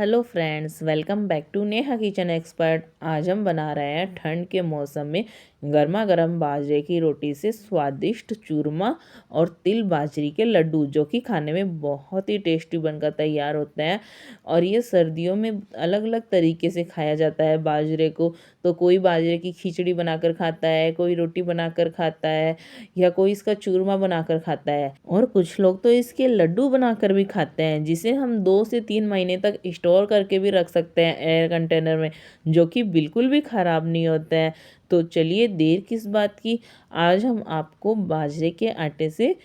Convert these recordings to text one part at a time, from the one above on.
Hello friends, welcome back to Neha kitchen expert. आज हम बना रहे हैं ठंड के मौसम में गर्मा गर्म बाजरे की रोटी से स्वादिष्ट चूरमा और तिल बाजरी के लड्डू, जो कि खाने में बहुत ही टेस्टी बनकर तैयार होते हैं। और ये सर्दियों में अलग अलग तरीके से खाया जाता है बाजरे को। तो कोई बाजरे की खिचड़ी बनाकर खाता है, कोई रोटी बनाकर खाता है, या कोई इसका चूरमा बनाकर खाता है, और कुछ लोग तो इसके लड्डू बनाकर भी खाते हैं, जिसे हम 2 से 3 महीने तक स्टोर करके भी रख सकते हैं एयर कंटेनर में, जो कि बिल्कुल भी ख़राब नहीं होते हैं। तो चलिए देर किस बात की, आज हम आपको बाजरे के आटे से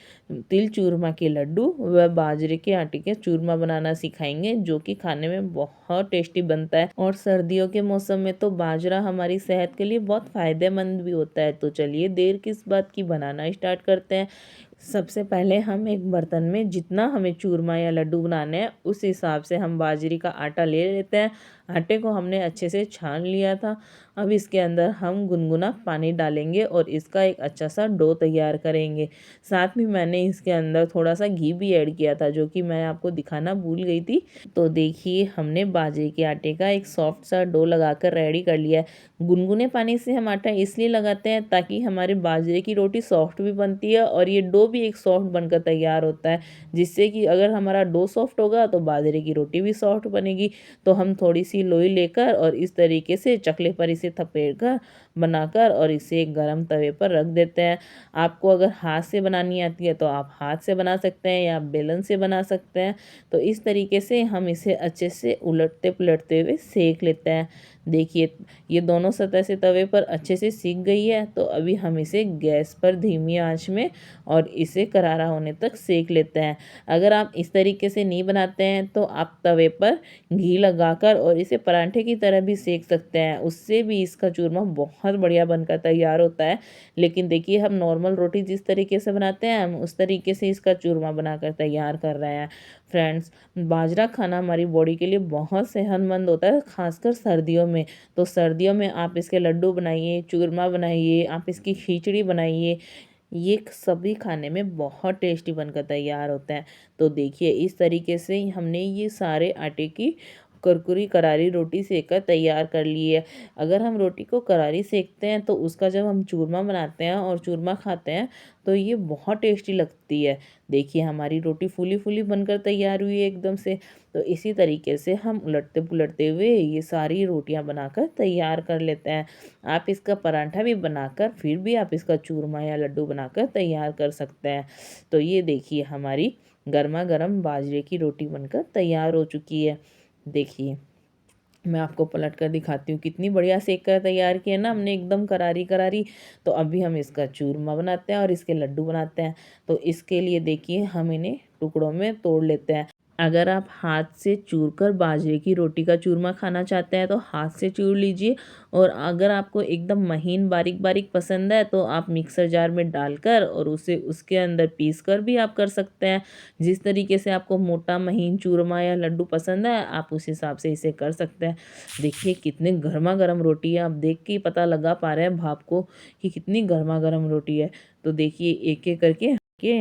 तिल चूरमा के लड्डू व बाजरे के आटे के चूरमा बनाना सिखाएंगे, जो कि खाने में बहुत टेस्टी बनता है। और सर्दियों के मौसम में तो बाजरा हमारी सेहत के लिए बहुत फ़ायदेमंद भी होता है। तो चलिए देर किस बात की, बनाना स्टार्ट करते हैं। सबसे पहले हम एक बर्तन में जितना हमें चूरमा या लड्डू बनाने हैं उस हिसाब से हम बाजरे का आटा ले लेते हैं। आटे को हमने अच्छे से छान लिया था। अब इसके अंदर हम गुनगुना पानी डालेंगे और इसका एक अच्छा सा डो तैयार करेंगे। साथ में मैंने इसके अंदर थोड़ा सा घी भी ऐड किया था, जो कि मैं आपको दिखाना भूल गई थी। तो देखिए हमने बाजरे के आटे का एक सॉफ्ट सा डो लगाकर रेडी कर लिया है। गुनगुने पानी से हम आटा इसलिए लगाते हैं ताकि हमारे बाजरे की रोटी सॉफ्ट भी बनती है और ये डो भी एक सॉफ्ट बनकर तैयार होता है, जिससे कि अगर हमारा डो सॉफ्ट होगा तो बाजरे की रोटी भी सॉफ्ट बनेगी। तो हम थोड़ी सी लोई लेकर और इस तरीके से चकले पर इसे थपेड़ कर बनाकर और इसे एक गरम तवे पर रख देते हैं। आपको अगर हाथ से बनानी आती है तो आप हाथ से बना सकते हैं या बेलन से बना सकते हैं। तो इस तरीके से हम इसे अच्छे से उलटते पुलटते हुए सेक लेते हैं। देखिए ये दोनों सतह से तवे पर अच्छे से सीख गई है। तो अभी हम इसे गैस पर धीमी आंच में और इसे करारा होने तक सेक लेते हैं। अगर आप इस तरीके से नहीं बनाते हैं तो आप तवे पर घी लगाकर और इसे पराठे की तरह भी सेक सकते हैं, उससे भी इसका चूरमा बहुत बढ़िया बनकर तैयार होता है। लेकिन देखिए हम नॉर्मल रोटी जिस तरीके से बनाते हैं हम उस तरीके से इसका चूरमा बनाकर तैयार कर रहे हैं। फ्रेंड्स, बाजरा खाना हमारी बॉडी के लिए बहुत सेहतमंद होता है, खासकर सर्दियों में। तो सर्दियों में आप इसके लड्डू बनाइए, चूरमा बनाइए, आप इसकी खिचड़ी बनाइए, ये सभी खाने में बहुत टेस्टी बनकर तैयार होता है। तो देखिए इस तरीके से हमने ये सारे आटे की कुरकुरी करारी रोटी सेक कर तैयार कर ली है। अगर हम रोटी को करारी सेकते हैं तो उसका जब हम चूरमा बनाते हैं और चूरमा खाते हैं तो ये बहुत टेस्टी लगती है। देखिए हमारी रोटी फूली फूली बनकर तैयार हुई है एकदम से। तो इसी तरीके से हम उलटते पुलटते हुए ये सारी रोटियां बनाकर तैयार कर लेते हैं। आप इसका पराठा भी बनाकर फिर भी आप इसका चूरमा या लड्डू बनाकर तैयार कर सकते हैं। तो ये देखिए हमारी गर्मा गर्म बाजरे की रोटी बनकर तैयार हो चुकी है। देखिए मैं आपको पलट कर दिखाती हूँ, कितनी बढ़िया सेक कर तैयार किया ना हमने, एकदम करारी करारी। तो अभी हम इसका चूरमा बनाते हैं और इसके लड्डू बनाते हैं। तो इसके लिए देखिए हम इन्हें टुकड़ों में तोड़ लेते हैं। अगर आप हाथ से चूर कर बाजरे की रोटी का चूरमा खाना चाहते हैं तो हाथ से चूर लीजिए, और अगर आपको एकदम महीन बारीक बारीक पसंद है तो आप मिक्सर जार में डालकर और उसे उसके अंदर पीस कर भी आप कर सकते हैं। जिस तरीके से आपको मोटा महीन चूरमा या लड्डू पसंद है आप उस हिसाब से इसे कर सकते हैं। देखिए कितने गर्मा गर्म रोटी है, आप देख के ही पता लगा पा रहे हैं भाप को कि कितनी गर्मा गर्म रोटी है। तो देखिए एक एक करके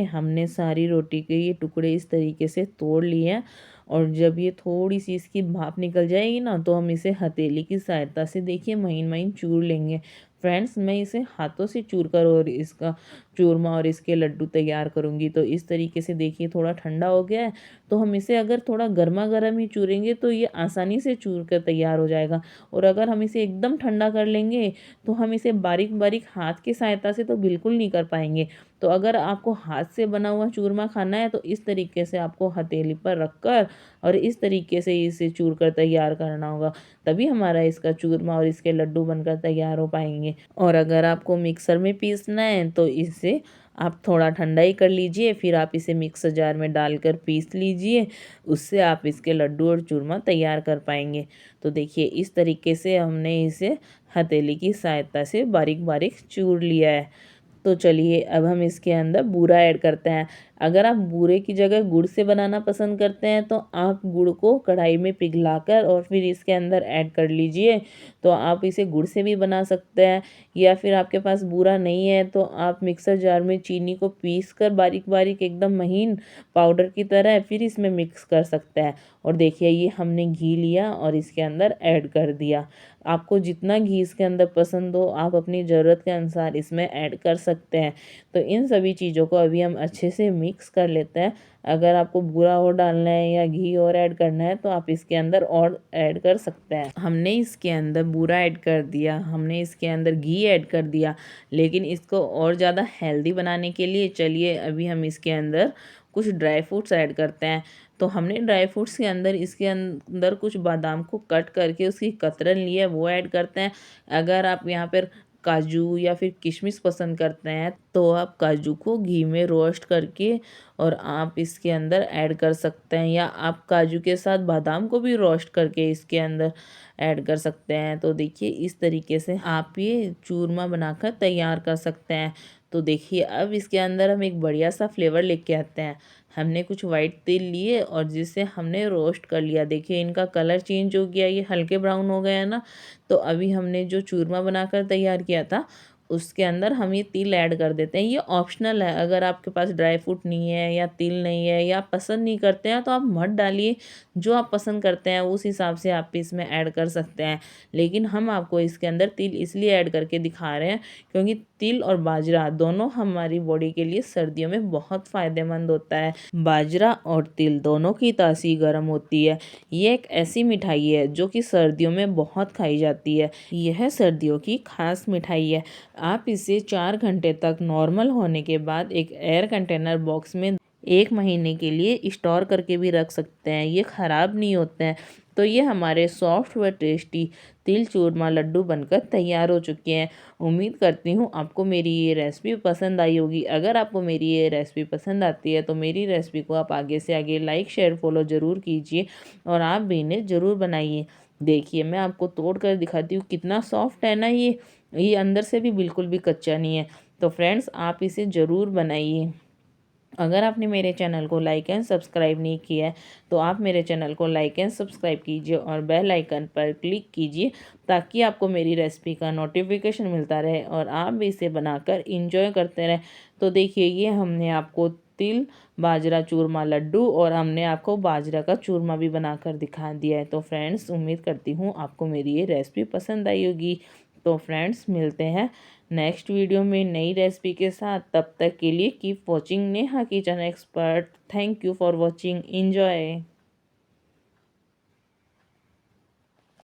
हमने सारी रोटी के ये टुकड़े इस तरीके से तोड़ लिए हैं। और जब ये थोड़ी सी इसकी भाप निकल जाएगी ना तो हम इसे हथेली की सहायता से देखिए महीन महीन चूर लेंगे। फ्रेंड्स, मैं इसे हाथों से चूर कर और इसका चूरमा और इसके लड्डू तैयार करूँगी। तो इस तरीके से देखिए थोड़ा ठंडा हो गया है। तो हम इसे अगर थोड़ा गर्मा गर्म ही चूरेंगे तो ये आसानी से चूर कर तैयार हो जाएगा। और अगर हम इसे एकदम ठंडा कर लेंगे तो हम इसे बारीक बारीक हाथ की सहायता से तो बिल्कुल नहीं कर पाएंगे। तो अगर आपको हाथ से बना हुआ चूरमा खाना है तो इस तरीके से आपको हथेली पर रखकर और इस तरीके से इसे चूर कर तैयार करना होगा, तभी हमारा इसका चूरमा और इसके लड्डू बनकर तैयार हो पाएंगे। और अगर आपको मिक्सर में पीसना है तो इसे आप थोड़ा ठंडा ही कर लीजिए, फिर आप इसे मिक्सर जार में डालकर पीस लीजिए। उससे आप इसके लड्डू और चूरमा तैयार कर पाएंगे। तो देखिए इस तरीके से हमने इसे हथेली की सहायता से बारीक बारीक चूर लिया है। तो चलिए अब हम इसके अंदर बूरा ऐड करते हैं। अगर आप बूरे की जगह गुड़ से बनाना पसंद करते हैं तो आप गुड़ को कढ़ाई में पिघलाकर और फिर इसके अंदर ऐड कर लीजिए। तो आप इसे गुड़ से भी बना सकते हैं, या फिर आपके पास बूरा नहीं है तो आप मिक्सर जार में चीनी को पीस कर बारीक बारीक एकदम महीन पाउडर की तरह फिर इसमें मिक्स कर सकते हैं। और देखिए ये हमने घी लिया और इसके अंदर ऐड कर दिया। आपको जितना घी इसके अंदर पसंद हो आप अपनी ज़रूरत के अनुसार इसमें ऐड कर सकते हैं। तो इन सभी चीज़ों को अभी हम अच्छे से मिक्स कर लेते हैं। अगर आपको बूरा और डालना है या घी और ऐड करना है तो आप इसके अंदर और ऐड कर सकते हैं। हमने इसके अंदर बूरा ऐड कर दिया, हमने इसके अंदर घी ऐड कर दिया, लेकिन इसको और ज़्यादा हेल्दी बनाने के लिए चलिए अभी हम इसके अंदर कुछ ड्राई फ्रूट्स ऐड करते हैं। तो हमने ड्राई फ्रूट्स के अंदर इसके अंदर कुछ बादाम को कट करके उसकी कतरन ली है वो ऐड करते हैं। अगर आप यहाँ पर काजू या फिर किशमिश पसंद करते हैं तो आप काजू को घी में रोस्ट करके और आप इसके अंदर ऐड कर सकते हैं, या आप काजू के साथ बादाम को भी रोस्ट करके इसके अंदर ऐड कर सकते हैं। तो देखिए इस तरीके से आप ये चूरमा बनाकर तैयार कर सकते हैं। तो देखिए अब इसके अंदर हम एक बढ़िया सा फ्लेवर लेके आते हैं। हमने कुछ वाइट तिल लिए और जिसे हमने रोस्ट कर लिया। देखिए इनका कलर चेंज हो गया, ये हल्के ब्राउन हो गए हैं ना। तो अभी हमने जो चूरमा बनाकर तैयार किया था उसके अंदर हम ये तिल ऐड कर देते हैं। ये ऑप्शनल है, अगर आपके पास ड्राई फ्रूट नहीं है या तिल नहीं है या पसंद नहीं करते हैं तो आप मत डालिए। जो आप पसंद करते हैं उस हिसाब से आप इसमें ऐड कर सकते हैं। लेकिन हम आपको इसके अंदर तिल इसलिए ऐड करके दिखा रहे हैं क्योंकि तिल और बाजरा दोनों हमारी बॉडी के लिए सर्दियों में बहुत फ़ायदेमंद होता है। बाजरा और तिल दोनों की तासीर गर्म होती है। ये एक ऐसी मिठाई है जो कि सर्दियों में बहुत खाई जाती है। यह सर्दियों की खास मिठाई है। आप इसे 4 घंटे तक नॉर्मल होने के बाद एक एयर कंटेनर बॉक्स में 1 महीने के लिए स्टोर करके भी रख सकते हैं। ये ख़राब नहीं होते हैं। तो ये हमारे सॉफ्ट व टेस्टी तिल चूरमा लड्डू बनकर तैयार हो चुके हैं। उम्मीद करती हूँ आपको मेरी ये रेसिपी पसंद आई होगी। अगर आपको मेरी ये रेसिपी पसंद आती है तो मेरी रेसिपी को आप आगे से आगे लाइक शेयर फॉलो ज़रूर कीजिए और आप भी इन्हें ज़रूर बनाइए। देखिए मैं आपको तोड़ कर दिखाती हूँ कितना सॉफ्ट है ना ये अंदर से भी बिल्कुल भी कच्चा नहीं है। तो फ्रेंड्स आप इसे ज़रूर बनाइए। अगर आपने मेरे चैनल को लाइक एंड सब्सक्राइब नहीं किया है तो आप मेरे चैनल को लाइक एंड सब्सक्राइब कीजिए और बेल आइकन पर क्लिक कीजिए ताकि आपको मेरी रेसिपी का नोटिफिकेशन मिलता रहे और आप भी इसे बनाकर इंजॉय करते रहें। तो देखिए ये हमने आपको तिल बाजरा चूरमा लड्डू और हमने आपको बाजरा का चूरमा भी बनाकर दिखा दिया है। तो फ्रेंड्स उम्मीद करती हूँ आपको मेरी ये रेसिपी पसंद आई होगी। तो फ्रेंड्स मिलते हैं नेक्स्ट वीडियो में नई रेसिपी के साथ। तब तक के लिए keep watching Neha kitchen expert. Thank you for watching. Enjoy.